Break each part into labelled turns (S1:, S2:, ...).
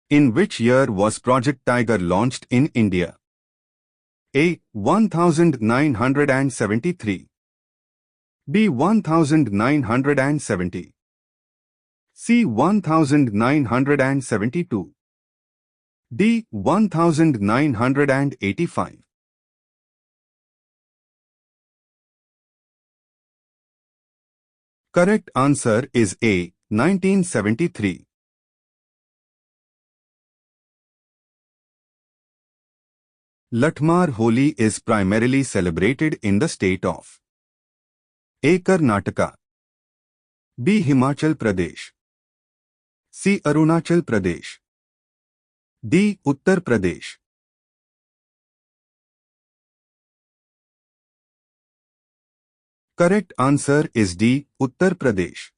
S1: In which year was Project Tiger launched in India? A. 1973. B. 1970. C. 1972. D. 1985. Correct answer is A. 1973. Latmar Holi is primarily celebrated in the state of A. Karnataka, B. Himachal Pradesh, C. Arunachal Pradesh, D. Uttar Pradesh. Correct answer is D. Uttar Pradesh.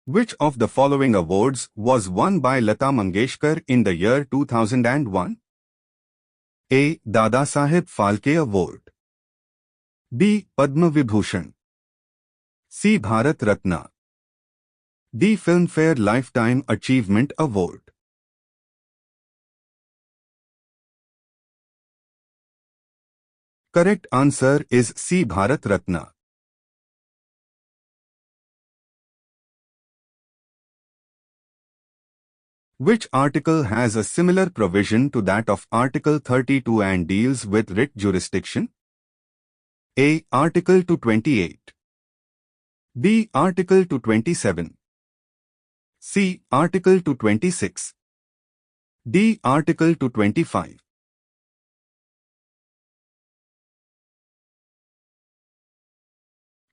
S1: Which of the following awards was won by Lata Mangeshkar in the year 2001? A. Dada Saheb Phalke Award, B. Padma Vibhushan, C. Bharat Ratna, D. Filmfare Lifetime Achievement Award. Correct answer is C. Bharat Ratna. Which article has a similar provision to that of Article 32 and deals with writ jurisdiction? A. Article 228, B. Article 227, C. Article 226, D. Article 225.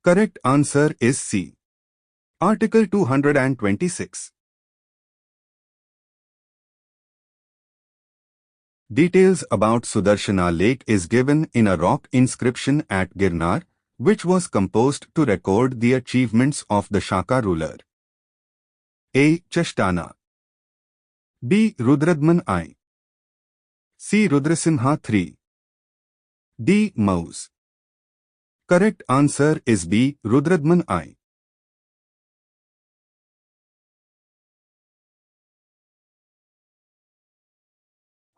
S1: Correct answer is C. Article 226. Details about Sudarshana Lake is given in a rock inscription at Girnar, which was composed to record the achievements of the Shaka ruler. A. Chashtana, B. Rudradman I, C. Rudrasimha III, D. Maus. Correct answer is B. Rudradman I.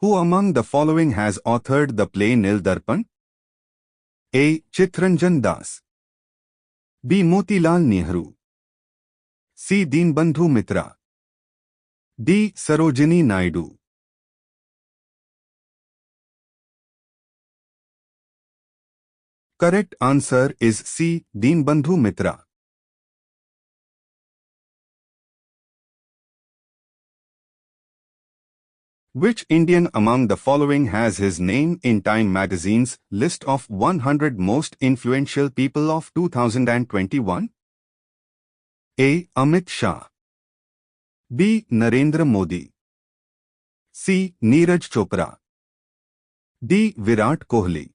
S1: Who among the following has authored the play Nil Darpan? A. Chittaranjan Das, B. Motilal Nehru, C. Deenbandhu Mitra, D. Sarojini Naidu. Correct answer is C. Deenbandhu Mitra. Which Indian among the following has his name in Time magazine's list of 100 most influential people of 2021? A. Amit Shah, B. Narendra Modi, C. Neeraj Chopra, D. Virat Kohli.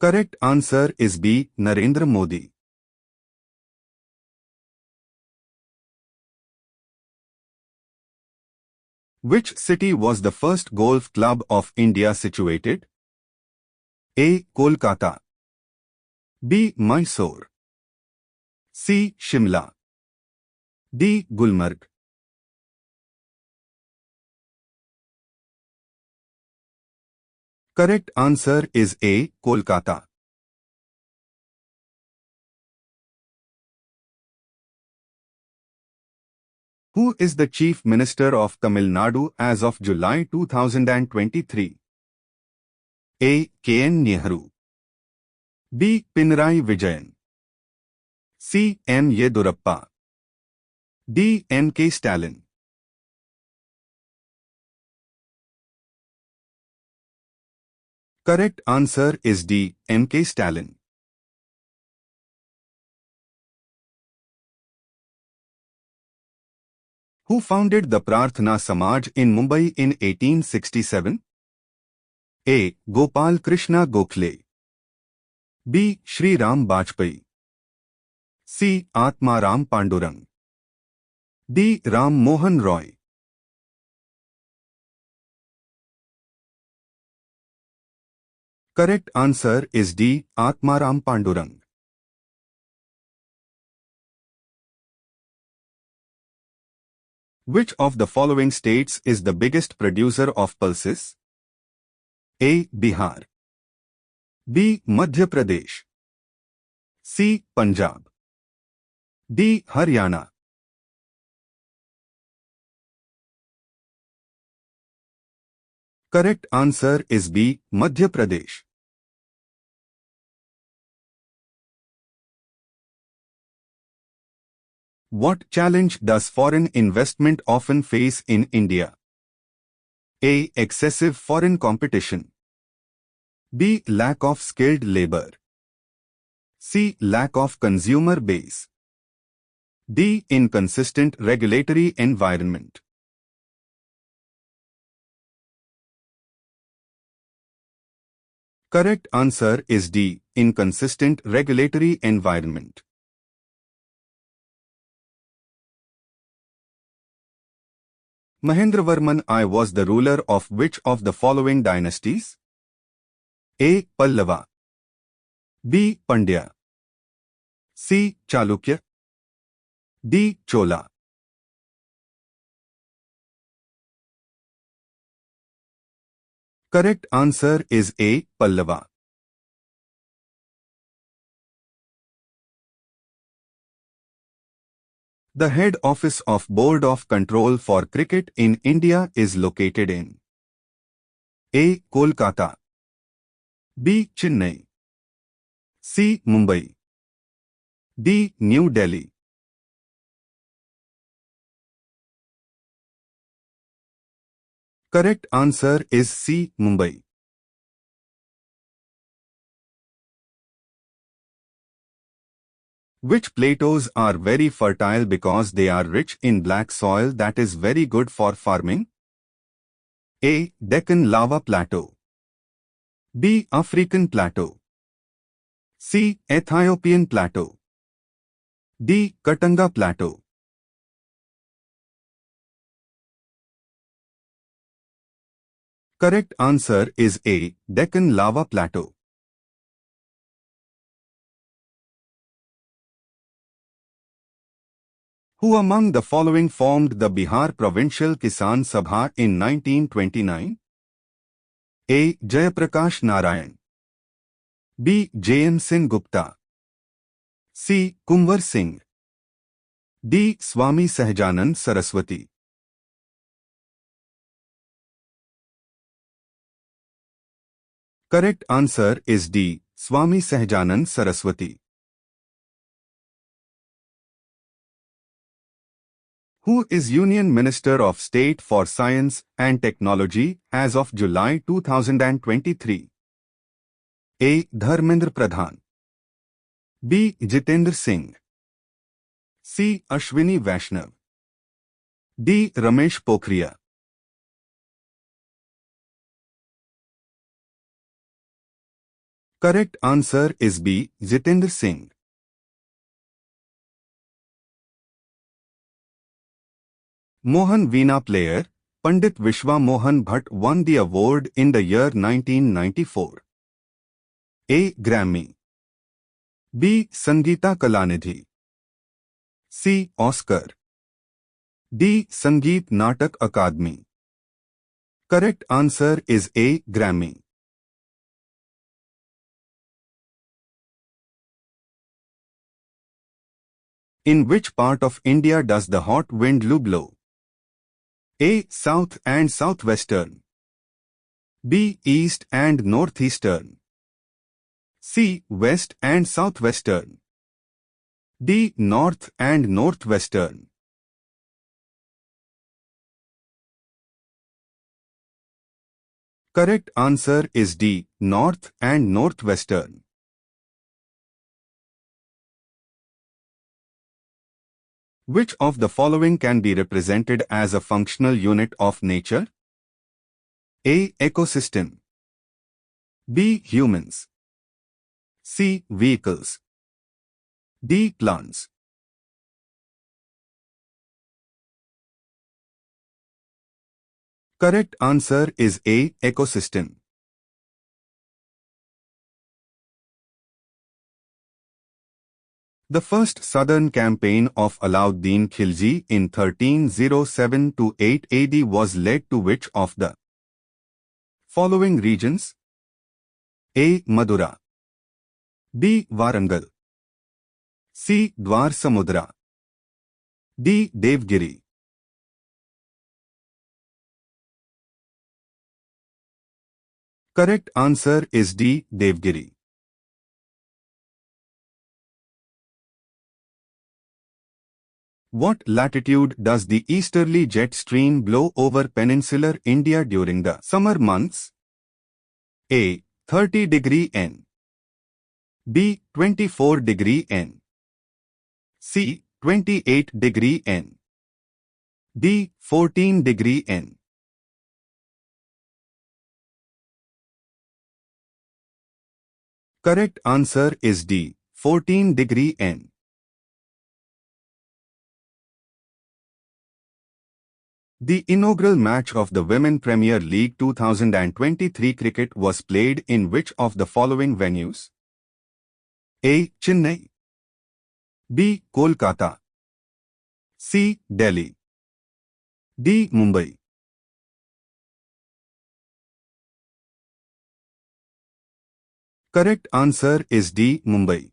S1: Correct answer is B. Narendra Modi. Which city was the first golf club of India situated? A. Kolkata, B. Mysore, C. Shimla, D. Gulmarg. Correct answer is A. Kolkata. Who is the Chief Minister of Tamil Nadu as of July 2023? A. K. N. Nehru, B. Pinarayi Vijayan, C. M. Yedurappa, D. M. K. Stalin. Correct answer is D. M. K. Stalin. Who founded the Prarthana Samaj in Mumbai in 1867? A. Gopal Krishna Gokhale, B. Shri Ram Bajpayee, C. Atma Ram Pandurang, D. Ram Mohan Roy. Correct answer is D. Atmaram Pandurang. Which of the following states is the biggest producer of pulses? A. Bihar. B. Madhya Pradesh. C. Punjab. D. Haryana. Correct answer is B. Madhya Pradesh. What challenge does foreign investment often face in India? A. Excessive foreign competition. B. Lack of skilled labor. C. Lack of consumer base. D. Inconsistent regulatory environment. Correct answer is D. Inconsistent regulatory environment. Mahendravarman I was the ruler of which of the following dynasties? A. Pallava. B. Pandya. C. Chalukya. D. Chola. Correct answer is A. Pallava. The head office of Board of Control for Cricket in India is located in A. Kolkata. B. Chennai. C. Mumbai. D. New Delhi. Correct answer is C. Mumbai. Which plateaus are very fertile because they are rich in black soil that is very good for farming? A. Deccan Lava Plateau. B. African Plateau. C. Ethiopian Plateau. D. Katanga Plateau. Correct answer is A. Deccan Lava Plateau. Who among the following formed the Bihar Provincial Kisan Sabha in 1929? A. Jayaprakash Narayan. B. J.M. Sen Gupta. C. Kunwar Singh. D. Swami Sahajanand Saraswati. Correct answer is D. Swami Sahajanand Saraswati. Who is Union Minister of State for Science and Technology as of July 2023? A. Dharmendra Pradhan. B. Jitendra Singh. C. Ashwini Vaishnav. D. Ramesh Pokhriya. Correct answer is B. Jitendra Singh. Mohan Veena player, Pandit Vishwa Mohan Bhatt won the award in the year 1994. A. Grammy. B. Sangeeta Kalanidhi. C. Oscar. D. Sangeet Natak Akademi. Correct answer is A. Grammy. In which part of India does the hot wind blow? A. South and southwestern. B. East and northeastern. C. West and southwestern. D. North and northwestern. Correct answer is D. North and northwestern. Which of the following can be represented as a functional unit of nature? A. Ecosystem. B. Humans. C. Vehicles. D. Plants. Correct answer is A. Ecosystem. The first southern campaign of Alauddin Khilji in 1307-8 AD was led to which of the following regions? A. Madura, B. Warangal, C. Dwar Samudra, D. Devgiri. Correct answer is D. Devgiri. What latitude does the easterly jet stream blow over peninsular India during the summer months? A. 30 degree N, B. 24 degree N, C. 28 degree N, D. 14 degree N. Correct answer is D. 14 degree N. The inaugural match of the Women Premier League 2023 cricket was played in which of the following venues? A. Chennai, B. Kolkata, C. Delhi, D. Mumbai. Correct answer is D. Mumbai.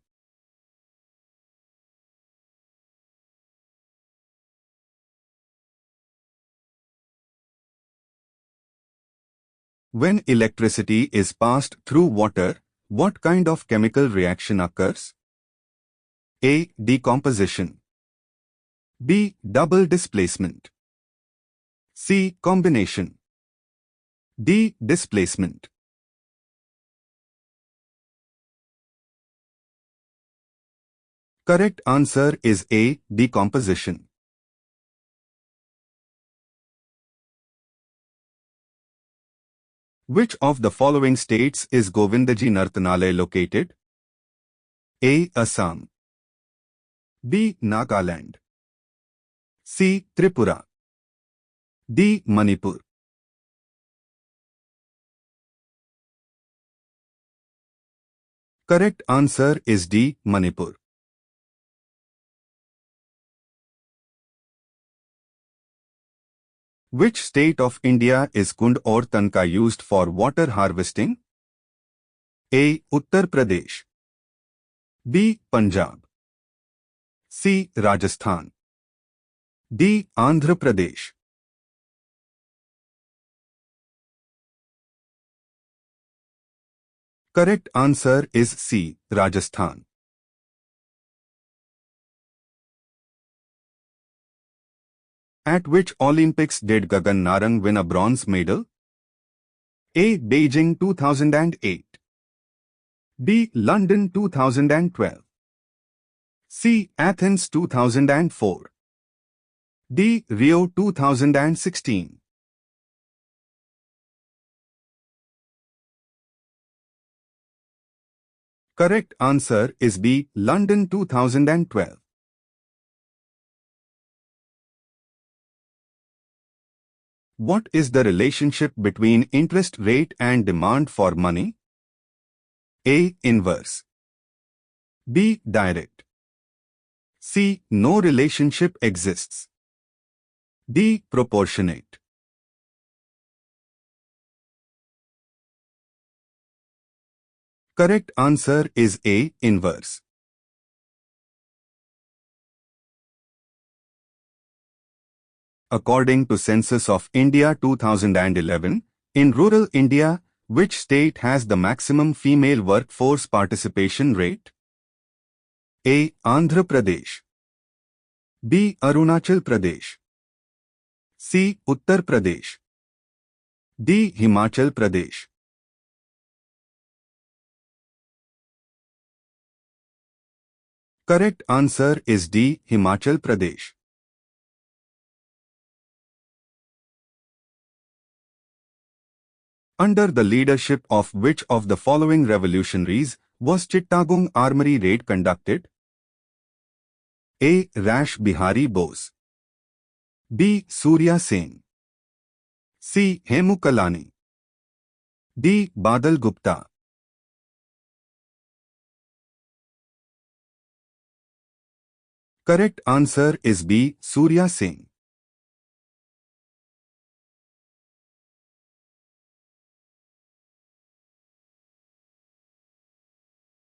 S1: When electricity is passed through water, what kind of chemical reaction occurs? A. Decomposition, B. Double displacement, C. Combination, D. Displacement. Correct answer is A. Decomposition. Which of the following states is Govindaji Nartanalaya located? A. Assam, B. Nagaland, C. Tripura, D. Manipur. Correct answer is D. Manipur. Which state of India is Kund or Tanka used for water harvesting? A. Uttar Pradesh, B. Punjab, C. Rajasthan, D. Andhra Pradesh. Correct answer is C. Rajasthan. At which Olympics did Gagan Narang win a bronze medal? A. Beijing 2008, B. London 2012, C. Athens 2004, D. Rio 2016. Correct answer is B. London 2012. What is the relationship between interest rate and demand for money? A. Inverse, B. Direct, C. No relationship exists, D. Proportionate. Correct answer is A. Inverse. According to Census of India 2011, in rural India, which state has the maximum female workforce participation rate? A. Andhra Pradesh, B. Arunachal Pradesh, C. Uttar Pradesh, D. Himachal Pradesh. Correct answer is D. Himachal Pradesh. Under the leadership of which of the following revolutionaries was Chittagong Armory raid conducted? A. Rash Bihari Bose, B. Surya Sen, C. Hemu Kalani, D. Badal Gupta. Correct answer is B. Surya Singh.